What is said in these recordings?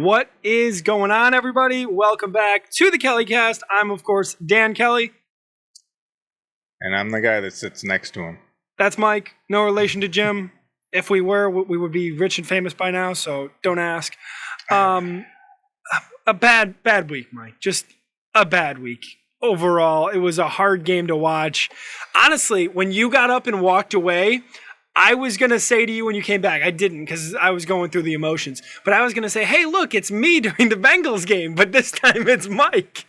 What is going on, everybody? Welcome back to the KellyCast. I'm, of course, Dan Kelly. And I'm the guy that sits next to him. That's Mike. No relation to Jim. If we were, we would be rich and famous by now, so don't ask. A bad week, Mike. Just a bad week. Overall, it was a hard game to watch. Honestly, when you got up and walked away, I was going to say to you when you came back, I didn't because I was going through the emotions, but I was going to say, hey, look, it's me during the Bengals game, but this time it's Mike.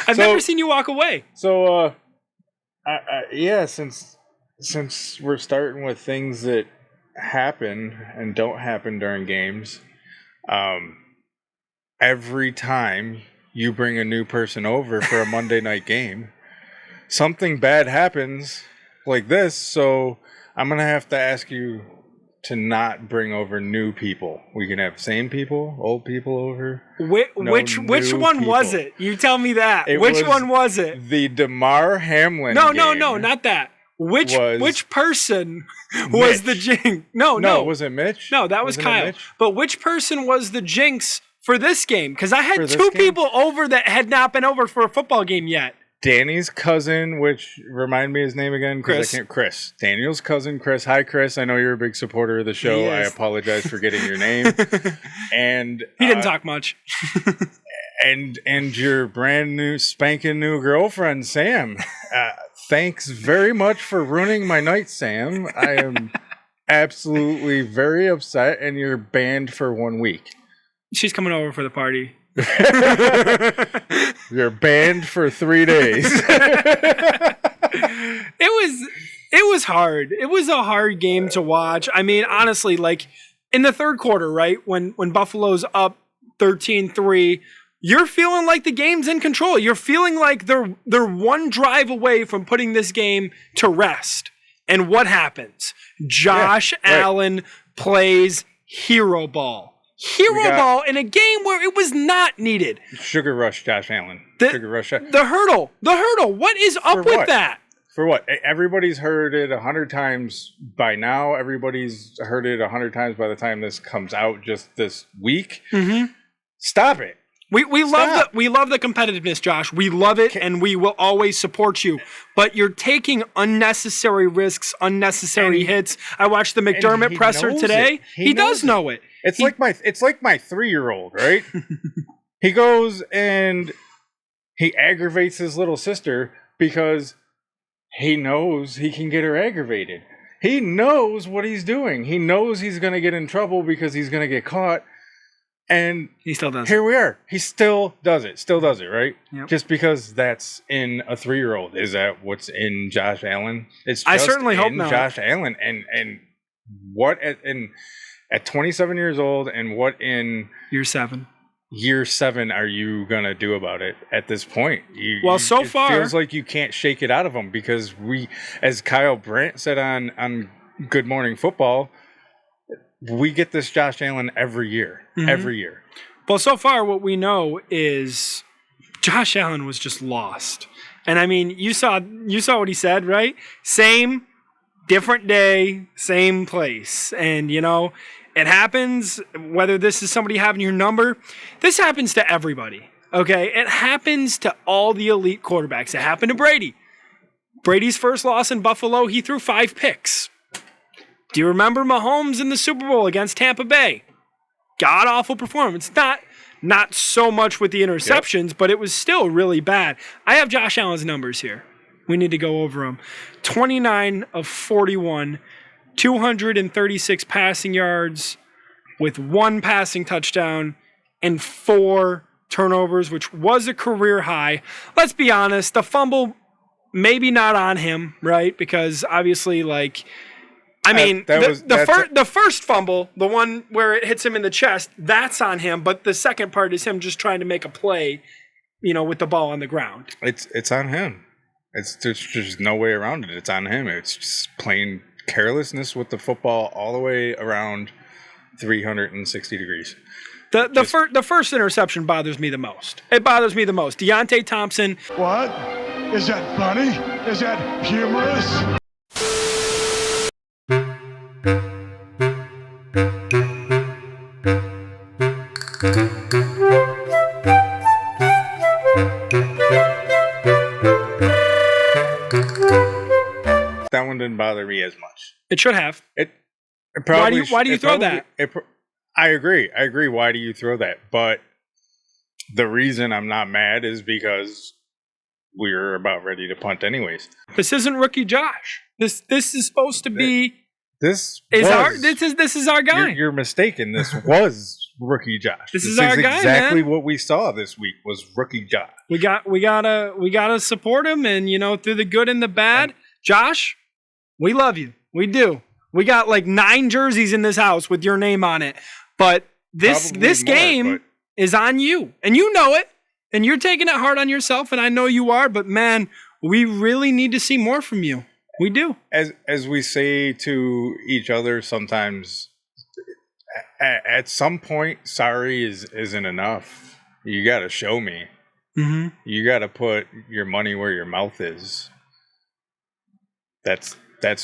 I've never seen you walk away. So, since we're starting with things that happen and don't happen during games, every time you bring a new person over for a Monday night game, something bad happens like this, so I'm going to have to ask you to not bring over new people. We can have same people, old people over. Which one was it? You tell me that. Which one was it? The Damar Hamlin No, game. not that. Which person was the jinx? No. Was it Mitch? No, that was Kyle. But which person was the jinx for this game? Because I had two people over that had not been over for a football game yet. Danny's cousin, which remind me his name again, Chris. Daniel's cousin, Chris. Hi, Chris. I know you're a big supporter of the show. I apologize for getting your name. And he didn't talk much. and your brand new spanking new girlfriend, Sam. Thanks very much for ruining my night, Sam. I am absolutely very upset, and you're banned for 1 week. She's coming over for the party. You're banned for 3 days. It was hard. It was a hard game to watch. I mean, honestly, like in the third quarter, right? When Buffalo's up 13-3, you're feeling like the game's in control. You're feeling like they're one drive away from putting this game to rest. And what happens? Josh Allen plays hero ball. Ball in a game where it was not needed. Sugar rush, Josh Allen. The hurdle. What is up with that? For what? Everybody's heard it 100 times by now. Everybody's heard it 100 times by the time this comes out just this week. Mm-hmm. Stop it. We love the competitiveness, Josh. We love it, and we will always support you. But you're taking unnecessary risks, unnecessary hits. I watched the McDermott presser today. He does know it. It's like my 3-year-old, right? He goes and he aggravates his little sister because he knows he can get her aggravated. He knows what he's doing. He knows he's going to get in trouble because he's going to get caught. And he still does. Here we are. He still does it. Still does it, right? Yep. Just because that's in a 3-year-old. Is that what's in Josh Allen? It's just I certainly hope not. Josh Allen. And what at 27 years old, and what in year 7 are you gonna do about it at this point? So far it feels like you can't shake it out of him, because we, as Kyle Brandt said on Good Morning Football, we get this Josh Allen every year. Mm-hmm. Every year. Well, so far what we know is Josh Allen was just lost. And I mean, you saw what he said, right? Same, different day, same place. And it happens, whether this is somebody having your number. This happens to everybody, okay? It happens to all the elite quarterbacks. It happened to Brady. Brady's first loss in Buffalo, he threw 5 picks. Do you remember Mahomes in the Super Bowl against Tampa Bay? God-awful performance. Not so much with the interceptions, but it was still really bad. I have Josh Allen's numbers here. We need to go over them. 29 of 41, 236 passing yards with 1 passing touchdown and 4 turnovers, which was a career high. Let's be honest, the fumble, maybe not on him, right? Because obviously, the first fumble, the one where it hits him in the chest, that's on him. But the second part is him just trying to make a play, with the ball on the ground. It's on him. There's no way around it. It's on him. It's just plain carelessness with the football all the way around 360 degrees. The first interception bothers me the most. It bothers me the most. Deontay Thompson. What? Is that funny? Is that humorous? That one didn't bother me as much. It should have. It probably. Why do you throw that? I agree. Why do you throw that? But the reason I'm not mad is because we're about ready to punt anyways. This isn't rookie Josh. This is supposed to be. This is our guy. You're mistaken. This was rookie Josh. This is our guy. Exactly man. what we saw this week was rookie Josh. We gotta support him, and through the good and the bad, Josh, we love you. We do. We got like 9 jerseys in this house with your name on it, but this game is on you, and you know it, and you're taking it hard on yourself, and I know you are. But man, we really need to see more from you. We do. As we say to each other sometimes, at some point, sorry isn't enough. You got to show me. Mm-hmm. You got to put your money where your mouth is. That's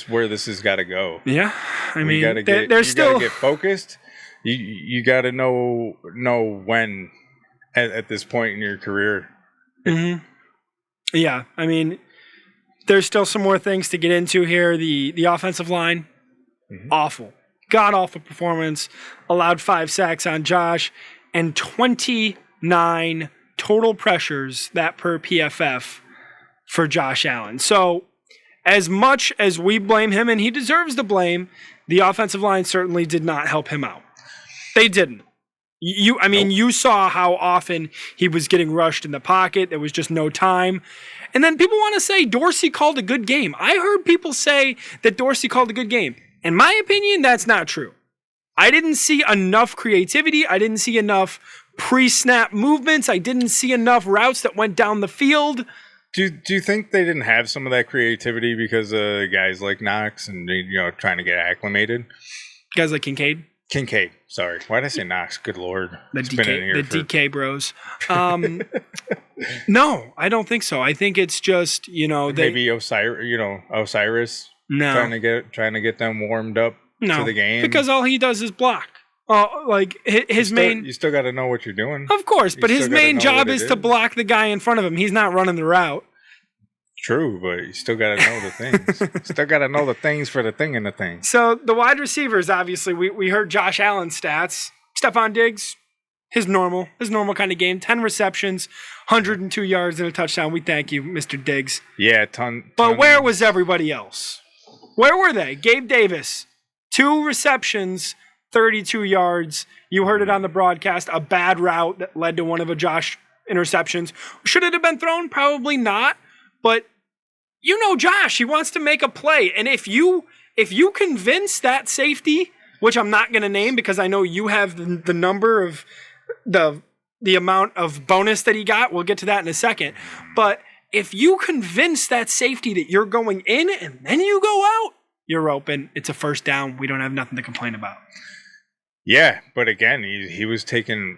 where this has got to go. Yeah, I mean, you gotta get focused. You got to know when at this point in your career. Mm-hmm. Yeah, I mean, there's still some more things to get into here. The offensive line, awful, god awful performance. Allowed 5 sacks on Josh and 29 total pressures, that per PFF, for Josh Allen. So, as much as we blame him, and he deserves the blame, the offensive line certainly did not help him out. They didn't. You saw how often he was getting rushed in the pocket. There was just no time. And then people want to say Dorsey called a good game. I heard people say that Dorsey called a good game. In my opinion, that's not true. I didn't see enough creativity. I didn't see enough pre-snap movements. I didn't see enough routes that went down the field. Do you think they didn't have some of that creativity because of guys like Knox and trying to get acclimated? Guys like Kincaid, sorry. Why did I say Knox? Good Lord. The DK bros. No, I don't think so. I think it's just, maybe Osiris trying to get them warmed up to the game. Because all he does is block. You still got to know what you're doing. Of course, but his main job is to block the guy in front of him. He's not running the route. True, but you still got to know the things. Still got to know the things for the thing and the thing. So the wide receivers, obviously, we heard Josh Allen's stats. Stephon Diggs, his normal kind of game. 10 receptions, 102 yards and a touchdown. We thank you, Mr. Diggs. Yeah, But where was everybody else? Where were they? Gabe Davis, 2 receptions, 32 yards. You heard it on the broadcast. A bad route that led to one of a Josh interceptions. Should it have been thrown? Probably not. But Josh, he wants to make a play. And if you convince that safety, which I'm not going to name because I know you have the number of the amount of bonus that he got. We'll get to that in a second. But if you convince that safety that you're going in and then you go out, you're open. It's a first down. We don't have nothing to complain about. Yeah, but again, he was taking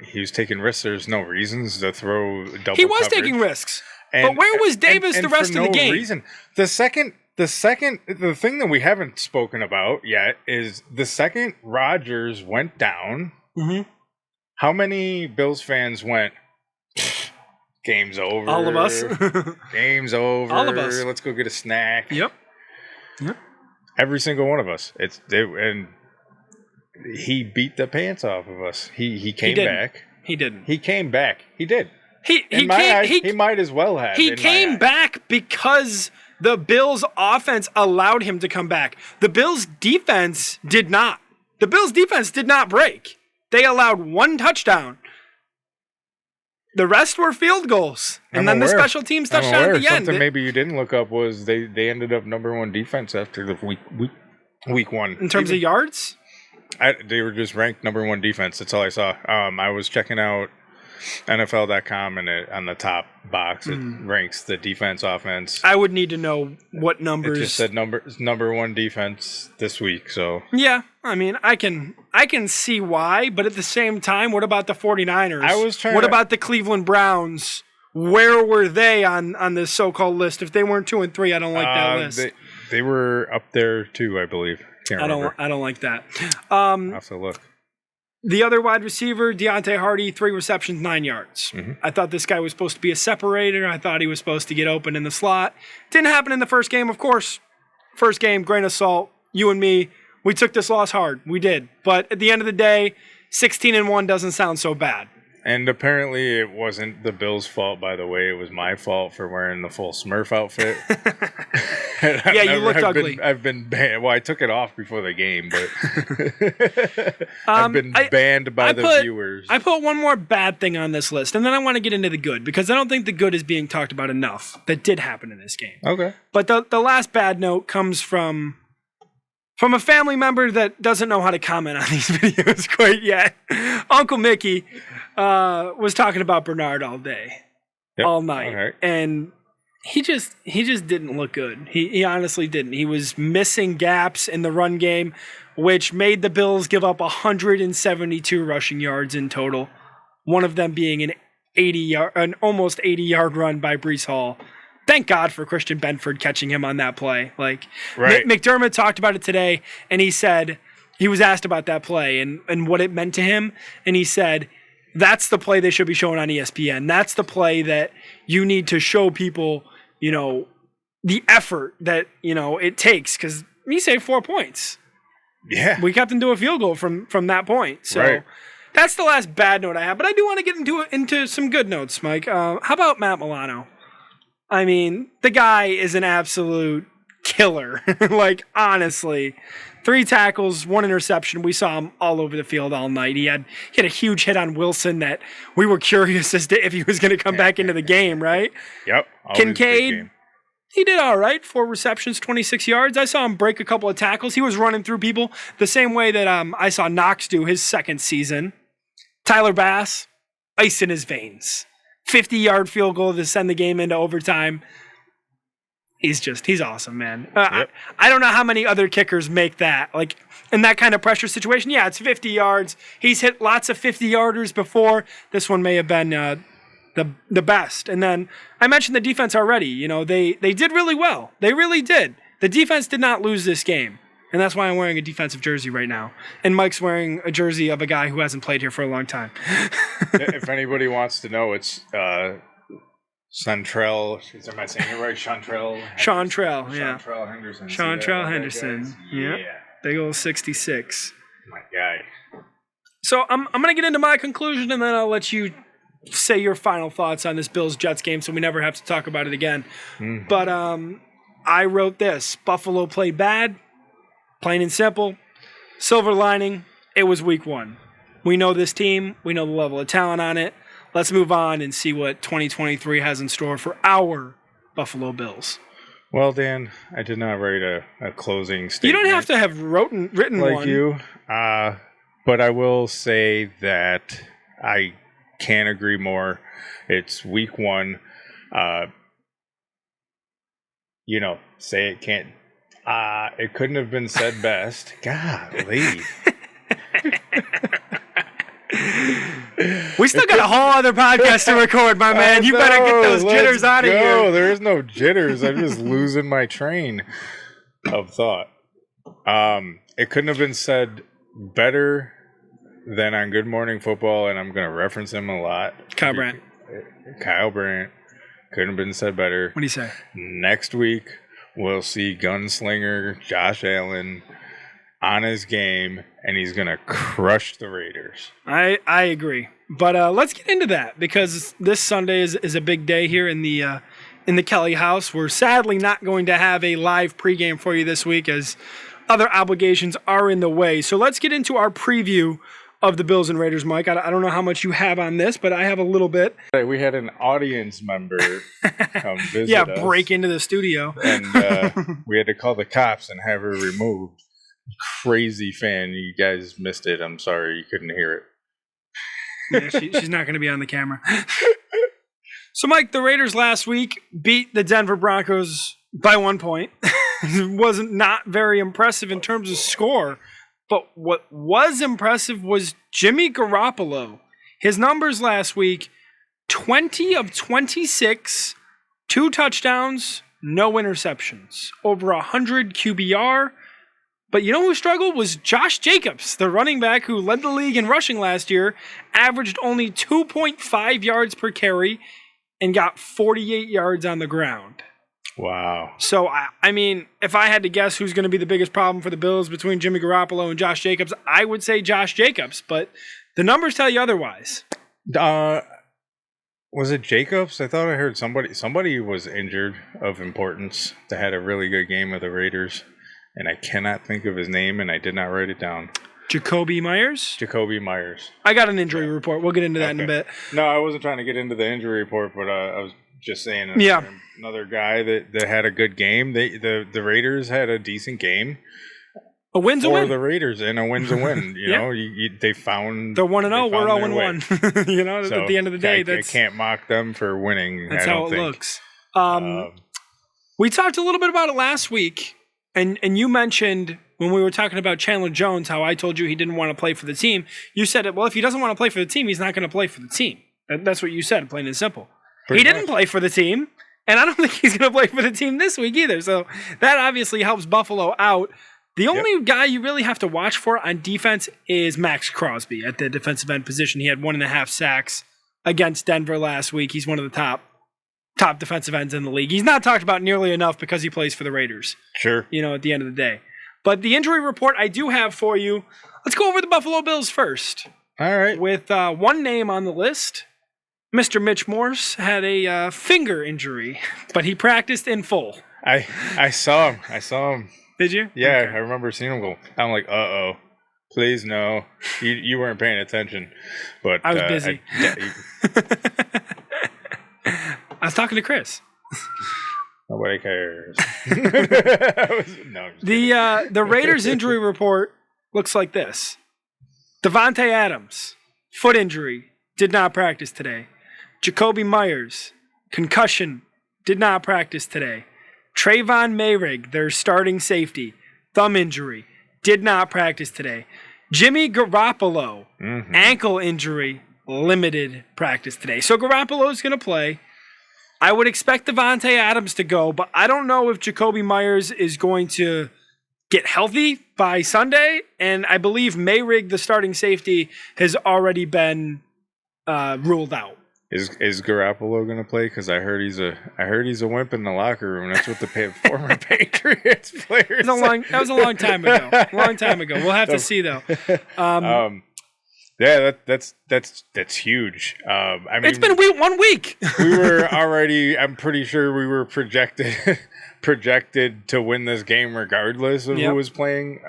risks. There's no reasons to throw double. He was coverage. taking risks. But where was Davis the rest of the game? Reason. The thing that we haven't spoken about yet is the second Rodgers went down. Mm-hmm. How many Bills fans went? Game's over. All of us. Game's over. All of us. Let's go get a snack. Yep. Every single one of us. And he beat the pants off of us. He came back. He didn't. He came back. He did. He might as well have. He came back because the Bills' offense allowed him to come back. The Bills' defense did not. The Bills' defense did not break. They allowed 1 touchdown. The rest were field goals. And then the special teams touchdown at the end. Something maybe you didn't look up was they ended up number 1 defense after the week 1. In terms of yards? They were just ranked number 1 defense. That's all I saw. I was checking out NFL.com, and on the top box it ranks the defense, offense. I would need to know what numbers. It just said number 1 defense this week. So yeah, I mean, I can see why, but at the same time, what about the 49ers? What about the Cleveland Browns? Where were they on this so-called list? If they weren't 2 and 3, I don't like that list. They were up there too, I believe. I don't like that. I'll have to look. The other wide receiver, Deontay Hardy, 3 receptions, 9 yards. Mm-hmm. I thought this guy was supposed to be a separator. I thought he was supposed to get open in the slot. Didn't happen in the first game, of course. First game, grain of salt. You and me, we took this loss hard. We did. But at the end of the day, 16-1 doesn't sound so bad. And apparently it wasn't the Bills' fault, by the way. It was my fault for wearing the full Smurf outfit. Yeah, you looked ugly. I've been banned. Well, I took it off before the game, but I've been banned by the viewers. I put one more bad thing on this list, and then I want to get into the good, because I don't think the good is being talked about enough that did happen in this game. Okay. But the last bad note comes from a family member that doesn't know how to comment on these videos quite yet. Uncle Mickey was talking about Bernard all day, all night, right. and he just didn't look good. He honestly didn't. He was missing gaps in the run game, which made the Bills give up 172 rushing yards in total. One of them being an almost 80-yard run by Breece Hall. Thank God for Christian Benford catching him on that play. Like, right. McDermott talked about it today, and he said he was asked about that play and what it meant to him, and he said that's the play they should be showing on ESPN. That's the play that you need to show people, the effort that, it takes, because he saved 4 points. Yeah. We kept them to a field goal from that point. So that's the last bad note I have, but I do want to get into some good notes, Mike. How about Matt Milano? I mean, the guy is an absolute killer. Like, honestly. 3 tackles, 1 interception. We saw him all over the field all night. He had a huge hit on Wilson that we were curious as to if he was going to come back into the game, right? Yep. Kincaid, he did all right. 4 receptions, 26 yards. I saw him break a couple of tackles. He was running through people the same way that I saw Knox do his second season. Tyler Bass, ice in his veins. 50-yard field goal to send the game into overtime. He's awesome, man. Yep. I don't know how many other kickers make that. Like, in that kind of pressure situation, yeah, it's 50 yards. He's hit lots of 50-yarders before. This one may have been the best. And then I mentioned the defense already. They did really well. They really did. The defense did not lose this game. And that's why I'm wearing a defensive jersey right now. And Mike's wearing a jersey of a guy who hasn't played here for a long time. If anybody wants to know, it's Chantrell. Am I saying it right? Chantrell, yeah. Chantrell Henderson. Chantrell Henderson. Yeah. Big old 66. My guy. So I'm going to get into my conclusion, and then I'll let you say your final thoughts on this Bills-Jets game so we never have to talk about it again. Mm-hmm. But I wrote this. Buffalo played bad. Plain and simple. Silver lining, it was week 1. We know this team. We know the level of talent on it. Let's move on and see what 2023 has in store for our Buffalo Bills. Well, Dan, I did not write a closing statement. You don't have to have written like one. You, but I will say that I can't agree more. It's week 1. Say it can't. It couldn't have been said best. Golly. We still got a whole other podcast to record, my man. You better get those jitters out of here. No, there is no jitters. I'm just losing my train of thought. It couldn't have been said better than on Good Morning Football, and I'm going to reference him a lot. Kyle Brandt. Couldn't have been said better. What do you say? Next week, we'll see Gunslinger Josh Allen on his game, and he's going to crush the Raiders. I agree. But let's get into that, because this Sunday is a big day here in the Kelly house. We're sadly not going to have a live pregame for you this week, as other obligations are in the way. So let's get into our preview of the Bills and Raiders, Mike. I don't know how much you have on this, but I have a little bit. We had an audience member come visit us. Break into the studio. And we had to call the cops and have her removed. Crazy fan. You guys missed it. I'm sorry you couldn't hear it. Yeah, she's not going to be on the camera. So, Mike, the Raiders last week beat the Denver Broncos by 1 point. It wasn't not very impressive in terms of score. But what was impressive was Jimmy Garoppolo. His numbers last week, 20 of 26, 2 touchdowns, no interceptions. Over 100 QBR. But you know who struggled was Josh Jacobs, the running back who led the league in rushing last year, averaged only 2.5 yards per carry and got 48 yards on the ground. Wow. So, I mean, if I had to guess who's going to be the biggest problem for the Bills between Jimmy Garoppolo and Josh Jacobs, I would say Josh Jacobs, but the numbers tell you otherwise. Was it Jacobs? I thought I heard somebody was injured of importance that had a really good game with the Raiders, and I cannot think of his name, and I did not write it down. Jacoby Myers? Jacoby Myers. I got an injury report. We'll get into that in a bit. No, I wasn't trying to get into the injury report, but I was just saying another guy that had a good game. The Raiders had a decent game. A win's a for win. the Raiders, and a win's a win. You know, they found... They're 1-0, we're 0-1. You know, so at the end of the day, I can't mock them for winning. That's I how don't it think. looks. We talked a little bit about it last week, and you mentioned when we were talking about Chandler Jones, how I told you he didn't want to play for the team. You said, well, if he doesn't want to play for the team, he's not going to play for the team. That's what you said, plain and simple. He didn't play for the team, and I don't think he's going to play for the team this week either. So that obviously helps Buffalo out. The only guy you really have to watch for on defense is Max Crosby at the defensive end position. He had 1.5 sacks against Denver last week. He's one of the top defensive ends in the league. He's not talked about nearly enough because he plays for the Raiders. Sure. You know, at the end of the day. But the injury report I do have for you, let's go over the Buffalo Bills first. All right. With one name on the list, Mr. Mitch Morse had a finger injury, but he practiced in full. I saw him. Did you? Yeah, okay. I remember seeing him go. I'm like, uh-oh. Please, no. You weren't paying attention. But I was busy. I was talking to Chris. Nobody cares. No, the Raiders injury report looks like this. Devontae Adams, foot injury, did not practice today. Jacoby Myers, concussion, did not practice today. Trayvon Mayrig, their starting safety, thumb injury, did not practice today. Jimmy Garoppolo, ankle injury, limited practice today. So Garoppolo's going to play. I would expect Devontae Adams to go, but I don't know if Jacoby Myers is going to get healthy by Sunday. And I believe Mayrig, the starting safety, has already been ruled out. Is Garoppolo going to play? Because I heard he's a wimp in the locker room. That's what the former Patriots players. That was a long time ago. We'll have to see though. Yeah, that's huge. I mean, it's been 1 week. We were already. I'm pretty sure we were projected to win this game regardless of who was playing.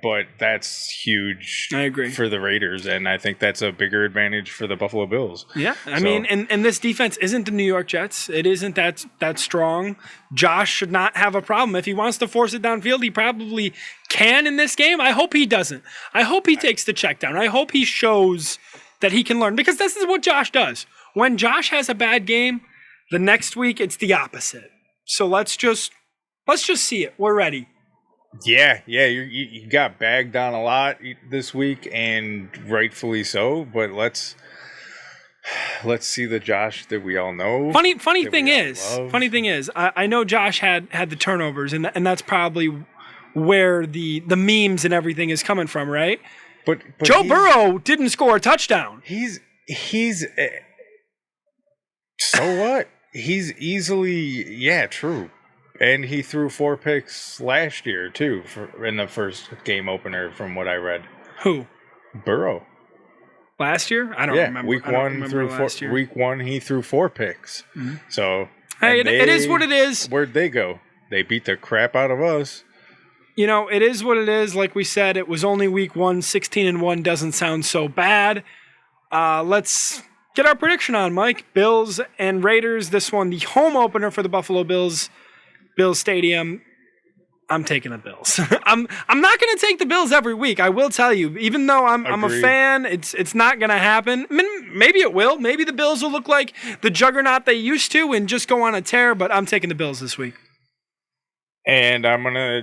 But that's huge. I agree for the Raiders, and I think that's a bigger advantage for the Buffalo Bills. Yeah, I mean, and this defense isn't the New York Jets. It isn't that strong. Josh should not have a problem if he wants to force it downfield. He probably can in this game. I hope he doesn't. I hope he takes the check down. I hope he shows that he can learn, because this is what Josh does. When Josh has a bad game, the next week it's the opposite. So let's just see it. We're ready. Yeah, you got bagged on a lot this week, and rightfully so. But let's see the Josh that we all know. Funny thing is, I know Josh had the turnovers, and that's probably where the memes and everything is coming from, right? But Joe Burrow didn't score a touchdown. He's so what? He's easily true. And he threw 4 picks last year, too, in the first game opener, from what I read. Who? Burrow. Last year? I don't remember. Week one, he threw 4 picks. Mm-hmm. So, hey, it is what it is. Where'd they go? They beat the crap out of us. You know, it is what it is. Like we said, it was only week 1. 16-1 doesn't sound so bad. Let's get our prediction on, Mike. Bills and Raiders. This one, the home opener for the Buffalo Bills Stadium. I'm taking the Bills. I'm not going to take the Bills every week. I will tell you, even though I'm a fan, it's not going to happen. I mean, maybe it will. Maybe the Bills will look like the juggernaut they used to and just go on a tear. But I'm taking the Bills this week. And I'm going to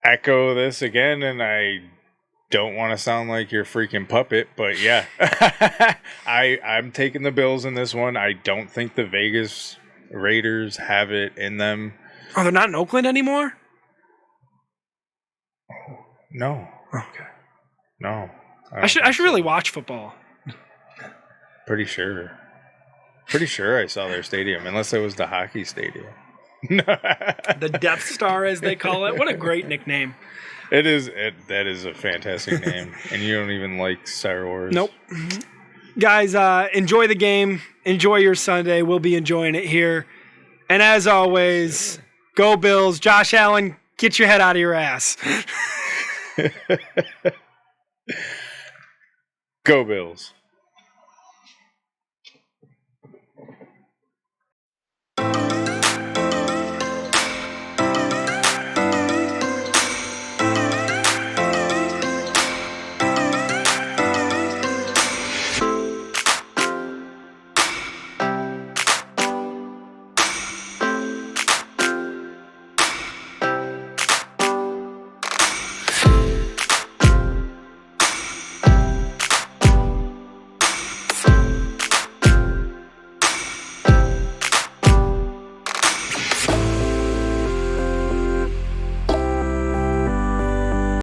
echo this again, and I don't want to sound like your freaking puppet, but yeah, I'm taking the Bills in this one. I don't think the Vegas Raiders have it in them. Oh, they're not in Oakland anymore? No. Okay. No. I should really watch football. Pretty sure. Pretty sure I saw their stadium, unless it was the hockey stadium. The Death Star, as they call it. What a great nickname. That is a fantastic name, and you don't even like Star Wars. Nope. Guys, enjoy the game. Enjoy your Sunday. We'll be enjoying it here. And as always, go Bills. Josh Allen, get your head out of your ass. Go Bills.